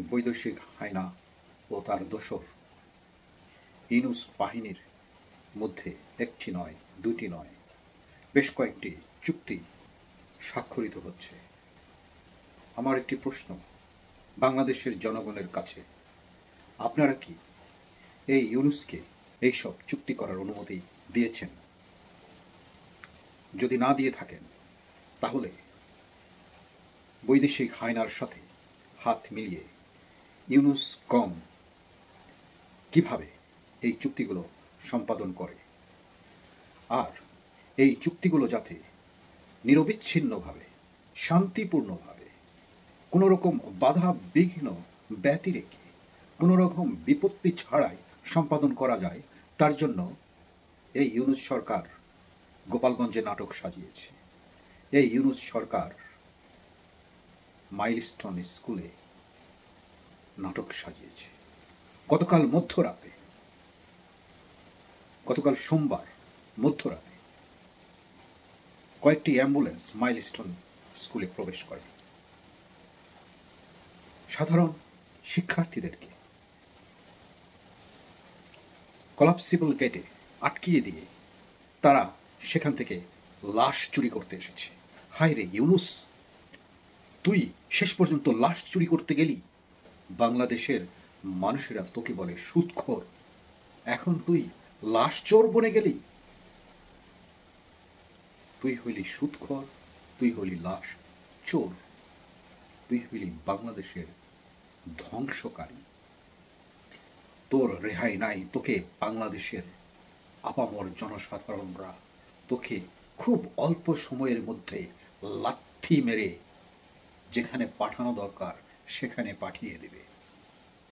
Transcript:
বৈদেশিক হায়না ও তার দোসর ইউনূস বাহিনীর মধ্যে একটি নয়, দুটি নয়, বেশ কয়েকটি চুক্তি স্বাক্ষরিত হচ্ছে। আমার একটি প্রশ্ন বাংলাদেশের জনগণের কাছে, আপনারা কি এই ইউনূসকে এইসব চুক্তি করার অনুমতি দিয়েছেন? যদি না দিয়ে থাকেন তাহলে বৈদেশিক হায়নার সাথে হাত মিলিয়ে ইউনূস কম কিভাবে এই চুক্তিগুলো সম্পাদন করে, আর এই চুক্তিগুলো যাতে নিরবিচ্ছিন্নভাবে শান্তিপূর্ণভাবে কোনো রকম বাধা বিঘ্ন ব্যতি রেখে কোনো রকম বিপত্তি ছাড়াই সম্পাদন করা যায়, তার জন্য এই ইউনূস সরকার গোপালগঞ্জে নাটক সাজিয়েছে। এই ইউনূস সরকার মাইলস্টোন স্কুলে নাটক সাজিয়েছে। গতকাল সোমবার মধ্যরাতে কয়েকটি অ্যাম্বুলেন্স মাইলস্টোন স্কুলে প্রবেশ করে। সাধারণ শিক্ষার্থীদেরকে কলাপসিবল গেটে আটকিয়ে দিয়ে তারা সেখান থেকে লাশ চুরি করতে এসেছে। হায় রে ইউনূস, তুই শেষ পর্যন্ত লাশ চুরি করতে গেলি। বাংলাদেশের মানুষেরা তোকে বলে সুদখোর, এখন তুই লাশ চোর বনে গেলি। তুই হইলি সুদখোর, তুই হইলি লাশ চোর, তুই হইলি বাংলাদেশের ধ্বংসকারী। তোর রেহাই নাই। তোকে বাংলাদেশের আপামর জনসাধারণরা তোকে খুব অল্প সময়ের মধ্যে লাথি মেরে যেখানে পাঠানো দরকার সেখানে পাঠিয়ে দেবে।